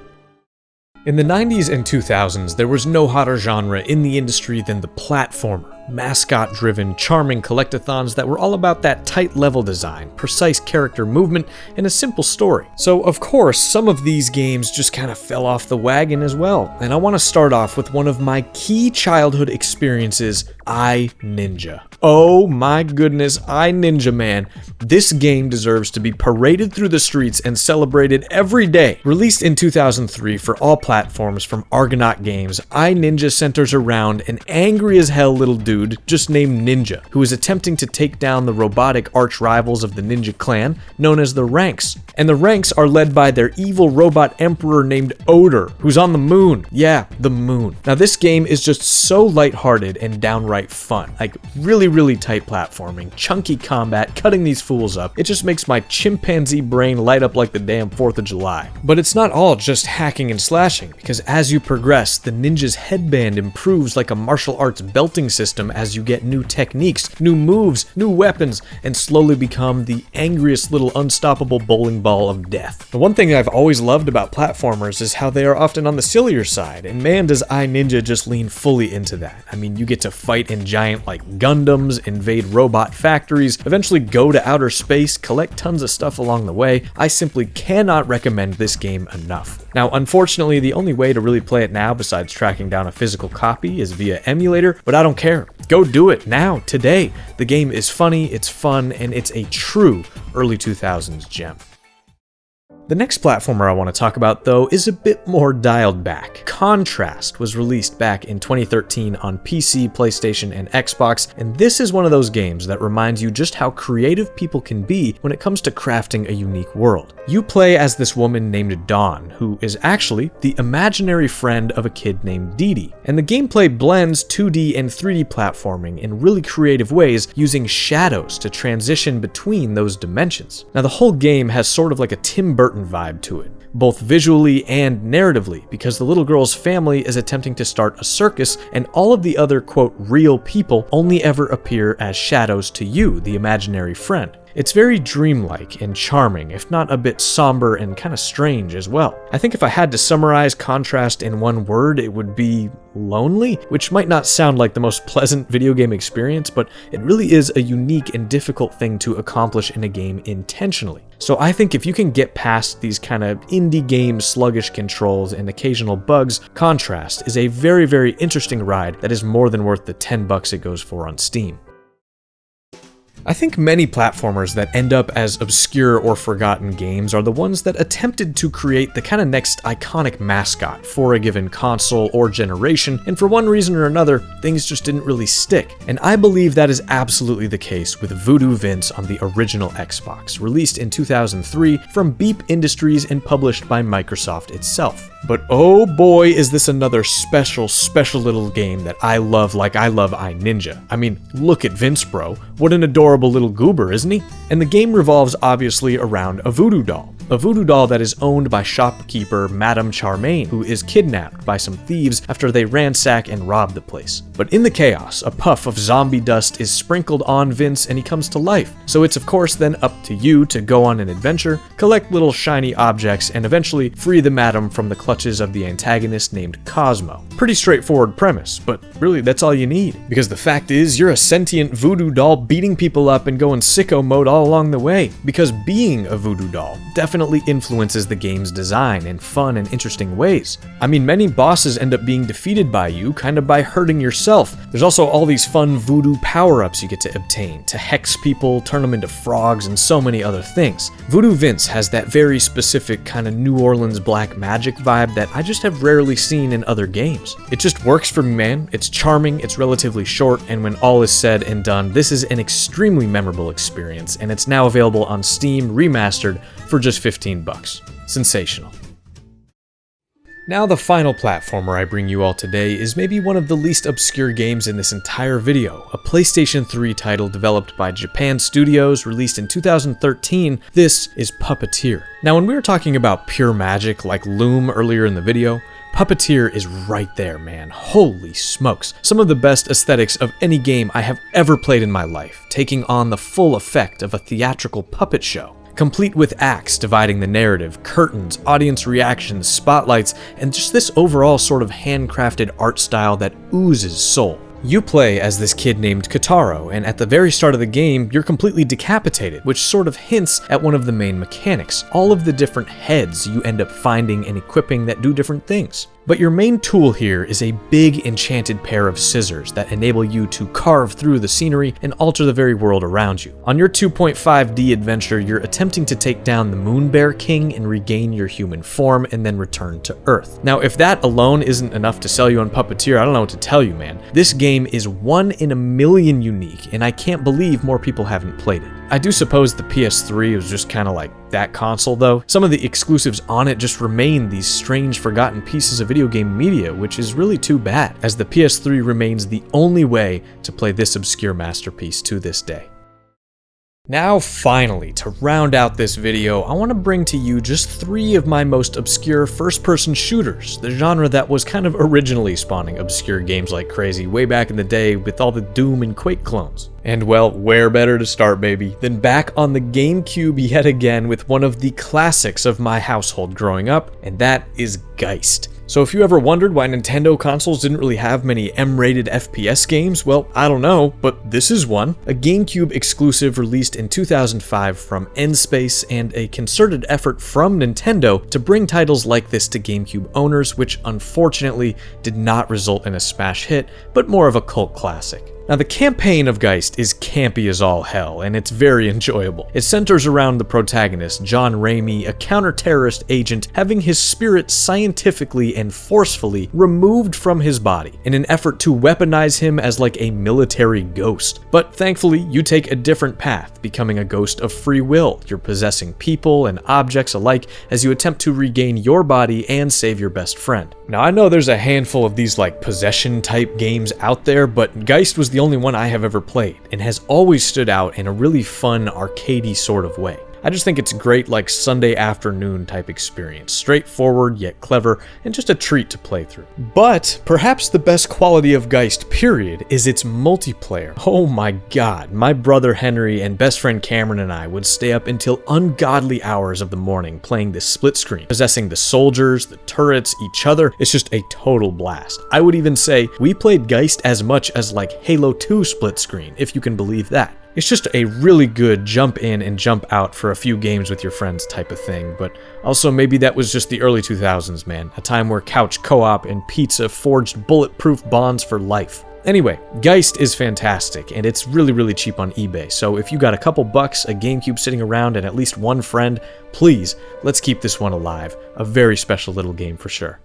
A: In the 90s and 2000s, there was no hotter genre in the industry than the platformer. Mascot-driven, charming collectathons that were all about that tight level design, precise character movement, and a simple story. So of course, some of these games just kind of fell off the wagon as well, and I want to start off with one of my key childhood experiences, iNinja. Oh my goodness, iNinja, man. This game deserves to be paraded through the streets and celebrated every day. Released in 2003 for all platforms from Argonaut Games, iNinja centers around an angry as hell little dude just named Ninja, who is attempting to take down the robotic arch-rivals of the Ninja clan, known as the Ranks. And the Ranks are led by their evil robot emperor named Oder, who's on the moon. Yeah, the moon. Now this game is just so lighthearted and downright fun. Like really tight platforming, chunky combat, cutting these fools up. It just makes my chimpanzee brain light up like the damn 4th of July. But it's not all just hacking and slashing, because as you progress, the ninja's headband improves like a martial arts belting system as you get new techniques, new moves, new weapons, and slowly become the angriest little unstoppable bowling ball of death. The one thing I've always loved about platformers is how they are often on the sillier side, and man does iNinja just lean fully into that. I mean, you get to fight in giant like Gundams, invade robot factories, eventually go to outer space, collect tons of stuff along the way. I simply cannot recommend this game enough. Now, unfortunately, the only way to really play it now besides tracking down a physical copy is via emulator, but I don't care. Go do it now, today. The game is funny, it's fun, and it's a true early 2000s gem. The next platformer I want to talk about, though, is a bit more dialed back. Contrast was released back in 2013 on PC, PlayStation, and Xbox, and this is one of those games that reminds you just how creative people can be when it comes to crafting a unique world. You play as this woman named Dawn, who is actually the imaginary friend of a kid named Dee Dee, and the gameplay blends 2D and 3D platforming in really creative ways, using shadows to transition between those dimensions. Now, the whole game has sort of like a Tim Burton vibe to it, both visually and narratively, because the little girl's family is attempting to start a circus, and all of the other, quote, real people only ever appear as shadows to you, the imaginary friend. It's very dreamlike and charming, if not a bit somber and kind of strange as well. I think if I had to summarize Contrast in one word, it would be lonely, which might not sound like the most pleasant video game experience, but it really is a unique and difficult thing to accomplish in a game intentionally. So I think if you can get past these kind of indie game sluggish controls and occasional bugs, Contrast is a very interesting ride that is more than worth the $10 it goes for on Steam. I think many platformers that end up as obscure or forgotten games are the ones that attempted to create the kind of next iconic mascot for a given console or generation, and for one reason or another, things just didn't really stick. And I believe that is absolutely the case with Voodoo Vince on the original Xbox, released in 2003 from Beep Industries and published by Microsoft itself. But oh boy, is this another special little game that I love like I love iNinja. I mean, look at Vince, bro. What an adorable little goober, isn't he? And the game revolves obviously around a voodoo doll. A voodoo doll that is owned by shopkeeper Madame Charmaine, who is kidnapped by some thieves after they ransack and rob the place. But in the chaos, a puff of zombie dust is sprinkled on Vince and he comes to life. So it's of course then up to you to go on an adventure, collect little shiny objects, and eventually free the madam from the clutches of the antagonist named Cosmo. Pretty straightforward premise, but really that's all you need. Because the fact is, you're a sentient voodoo doll beating people up and going sicko mode all along the way. Because being a voodoo doll definitely definitely influences the game's design in fun and interesting ways. I mean, many bosses end up being defeated by you, kind of by hurting yourself. There's also all these fun voodoo power-ups you get to obtain, to hex people, turn them into frogs, and so many other things. Voodoo Vince has that very specific kind of New Orleans black magic vibe that I just have rarely seen in other games. It just works for me, man. It's charming, it's relatively short, and when all is said and done, this is an extremely memorable experience, and it's now available on Steam remastered for just 15 bucks. Sensational. Now the final platformer I bring you all today is maybe one of the least obscure games in this entire video, a PlayStation 3 title developed by Japan Studios, released in 2013. This is Puppeteer. Now when we were talking about pure magic like LOOM earlier in the video, Puppeteer is right there, man. Holy smokes. Some of the best aesthetics of any game I have ever played in my life, taking on the full effect of a theatrical puppet show. Complete with acts dividing the narrative, curtains, audience reactions, spotlights, and just this overall sort of handcrafted art style that oozes soul. You play as this kid named Kotaro, and at the very start of the game, you're completely decapitated, which sort of hints at one of the main mechanics, all of the different heads you end up finding and equipping that do different things. But your main tool here is a big enchanted pair of scissors that enable you to carve through the scenery and alter the very world around you. On your 2.5D adventure, you're attempting to take down the Moon Bear King and regain your human form and then return to Earth. Now, if that alone isn't enough to sell you on Puppeteer, I don't know what to tell you, man. This game is 1 in a million unique, and I can't believe more people haven't played it. I do suppose the PS3 was just kind of like that console though. Some of the exclusives on it just remain these strange forgotten pieces of video game media, which is really too bad, as the PS3 remains the only way to play this obscure masterpiece to this day. Now finally, to round out this video, I want to bring to you just 3 of my most obscure first-person shooters, the genre that was kind of originally spawning obscure games like crazy way back in the day with all the Doom and Quake clones. And well, where better to start, baby, than back on the GameCube yet again with one of the classics of my household growing up, and that is Geist. So if you ever wondered why Nintendo consoles didn't really have many M-rated FPS games, well, I don't know, but this is one. A GameCube exclusive released in 2005 from N-Space, and a concerted effort from Nintendo to bring titles like this to GameCube owners, which unfortunately did not result in a smash hit, but more of a cult classic. Now, the campaign of Geist is campy as all hell, and it's very enjoyable. It centers around the protagonist, John Raimi, a counter-terrorist agent having his spirit scientifically and forcefully removed from his body in an effort to weaponize him as like a military ghost. But thankfully, you take a different path, becoming a ghost of free will. You're possessing people and objects alike as you attempt to regain your body and save your best friend. Now, I know there's a handful of these like possession-type games out there, but Geist was the only one I have ever played, and has always stood out in a really fun, arcadey sort of way. I just think it's great like Sunday afternoon type experience, straightforward yet clever, and just a treat to play through. But perhaps the best quality of Geist, period, is its multiplayer. Oh my god, my brother Henry and best friend Cameron and I would stay up until ungodly hours of the morning playing this split screen, possessing the soldiers, the turrets, each other. It's just a total blast. I would even say we played Geist as much as like Halo 2 split screen, if you can believe that. It's just a really good jump in and jump out for a few games with your friends type of thing, but also maybe that was just the early 2000s, man, a time where couch co-op and pizza forged bulletproof bonds for life. Anyway, Geist is fantastic, and it's really cheap on eBay, so if you got a couple bucks, a GameCube sitting around, and at least one friend, please, let's keep this one alive. A very special little game for sure.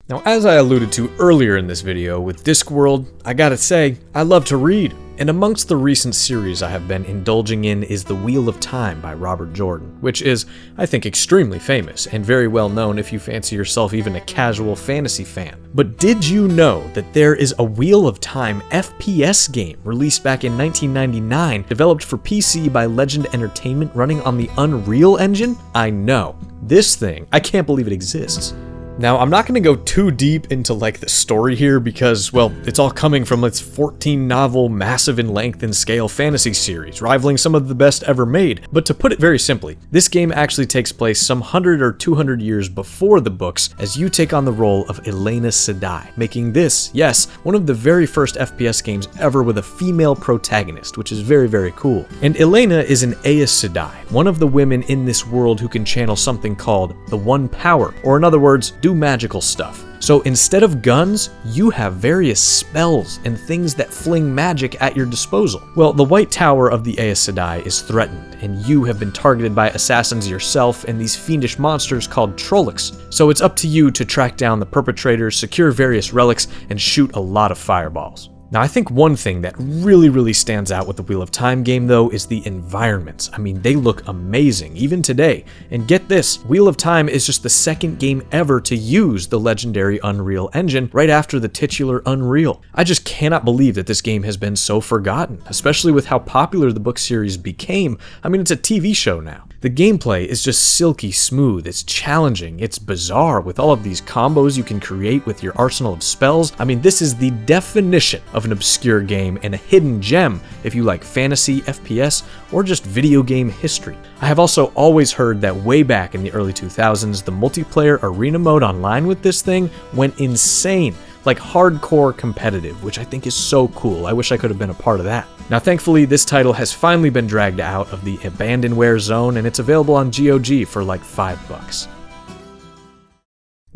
A: Now, as I alluded to earlier in this video with Discworld, I gotta say, I love to read. And amongst the recent series I have been indulging in is The Wheel of Time by Robert Jordan, which is, I think, extremely famous and very well known if you fancy yourself even a casual fantasy fan. But did you know that there is a Wheel of Time FPS game released back in 1999, developed for PC by Legend Entertainment, running on the Unreal Engine? I know. This thing, I can't believe it exists. Now, I'm not going to go too deep into like the story here because, well, it's all coming from its 14-novel, massive in length and scale fantasy series, rivaling some of the best ever made. But to put it very simply, this game actually takes place some 100 or 200 years before the books as you take on the role of Elena Sedai, making this, yes, one of the very first FPS games ever with a female protagonist, which is very, very cool. And Elena is an Aes Sedai, one of the women in this world who can channel something called the One Power, or in other words, do magical stuff. So instead of guns, you have various spells and things that fling magic at your disposal. Well, the White Tower of the Aes Sedai is threatened, and you have been targeted by assassins yourself and these fiendish monsters called Trollocs. So it's up to you to track down the perpetrators, secure various relics, and shoot a lot of fireballs. Now, I think one thing that really stands out with the Wheel of Time game, though, is the environments. I mean, they look amazing, even today. And get this, Wheel of Time is just the second game ever to use the legendary Unreal Engine right after the titular Unreal. I just cannot believe that this game has been so forgotten, especially with how popular the book series became. I mean, it's a TV show now. The gameplay is just silky smooth, it's challenging, it's bizarre with all of these combos you can create with your arsenal of spells. I mean, this is the definition of an obscure game and a hidden gem if you like fantasy, FPS, or just video game history. I have also always heard that way back in the early 2000s, the multiplayer arena mode online with this thing went insane. Like hardcore competitive, which I think is so cool. I wish I could have been a part of that. Now, thankfully, this title has finally been dragged out of the abandonware zone, and it's available on GOG for like $5.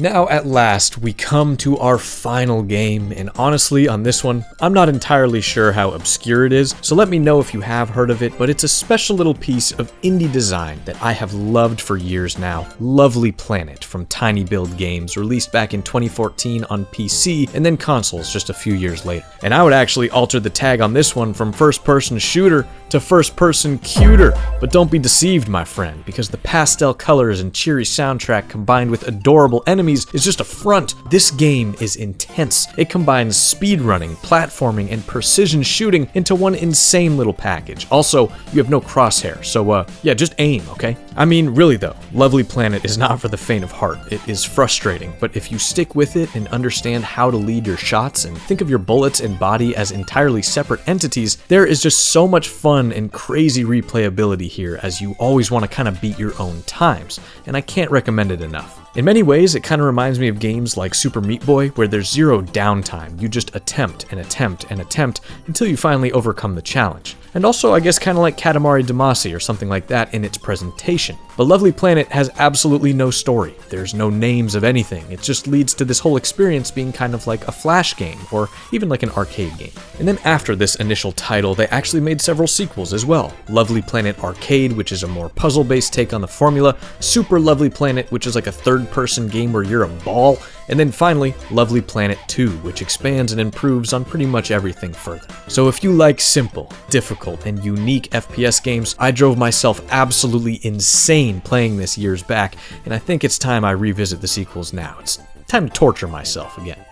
A: Now, at last, we come to our final game, and honestly, on this one, I'm not entirely sure how obscure it is, so let me know if you have heard of it, but it's a special little piece of indie design that I have loved for years now. Lovely Planet from Tiny Build Games, released back in 2014 on PC, and then consoles just a few years later. And I would actually alter the tag on this one from first-person shooter to first-person cuter, but don't be deceived, my friend, because the pastel colors and cheery soundtrack combined with adorable enemies is just a front. This game is intense. It combines speedrunning, platforming, and precision shooting into one insane little package. Also, you have no crosshair, so yeah, just aim, okay? I mean, really though, Lovely Planet is not for the faint of heart. It is frustrating, but if you stick with it and understand how to lead your shots and think of your bullets and body as entirely separate entities, there is just so much fun and crazy replayability here as you always want to kind of beat your own times, and I can't recommend it enough. In many ways, it kind of reminds me of games like Super Meat Boy, where there's zero downtime. You just attempt and attempt and attempt until you finally overcome the challenge. And also, I guess, kind of like Katamari Damacy or something like that in its presentation. But Lovely Planet has absolutely no story. There's no names of anything. It just leads to this whole experience being kind of like a flash game, or even like an arcade game. And then after this initial title, they actually made several sequels as well. Lovely Planet Arcade, which is a more puzzle-based take on the formula, Super Lovely Planet, which is like a third-person game where you're a ball, and then finally, Lovely Planet 2, which expands and improves on pretty much everything further. So if you like simple, difficult, and unique FPS games, I drove myself absolutely insane playing this years back, and I think it's time I revisit the sequels now. It's time to torture myself again.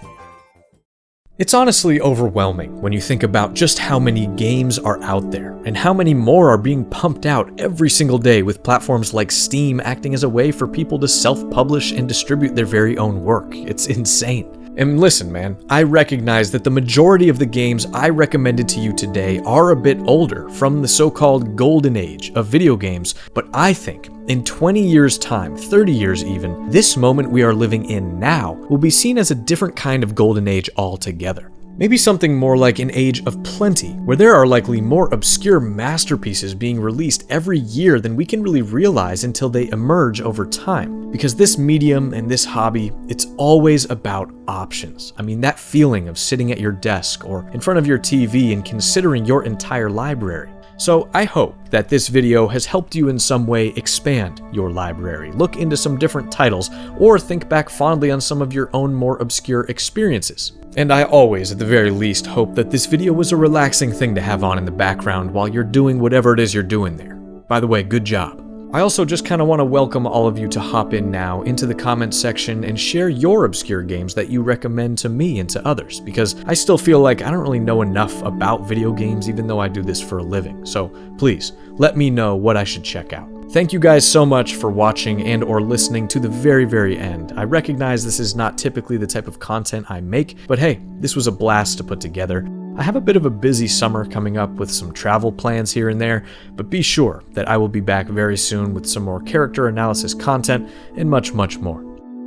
A: It's honestly overwhelming when you think about just how many games are out there, and how many more are being pumped out every single day with platforms like Steam acting as a way for people to self-publish and distribute their very own work. It's insane. And listen, man, I recognize that the majority of the games I recommended to you today are a bit older, from the so-called golden age of video games, but I think in 20 years' time, 30 years even, this moment we are living in now will be seen as a different kind of golden age altogether. Maybe something more like an age of plenty, where there are likely more obscure masterpieces being released every year than we can really realize until they emerge over time. Because this medium and this hobby, it's always about options. I mean, that feeling of sitting at your desk or in front of your TV and considering your entire library. So I hope that this video has helped you in some way expand your library, look into some different titles, or think back fondly on some of your own more obscure experiences. And I always, at the very least, hope that this video was a relaxing thing to have on in the background while you're doing whatever it is you're doing there. By the way, good job. I also just kind of want to welcome all of you to hop in now into the comments section and share your obscure games that you recommend to me and to others, because I still feel like I don't really know enough about video games even though I do this for a living. So please, let me know what I should check out. Thank you guys so much for watching and or listening to the very, very end. I recognize this is not typically the type of content I make, but hey, this was a blast to put together. I have a bit of a busy summer coming up with some travel plans here and there, but be sure that I will be back very soon with some more character analysis content and much, much more.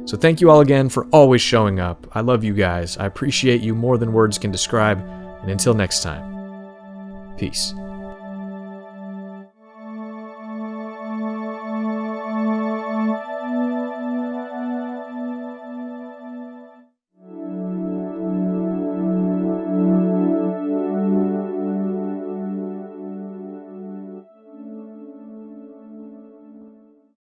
A: So thank you all again for always showing up. I love you guys. I appreciate you more than words can describe. And until next time, peace.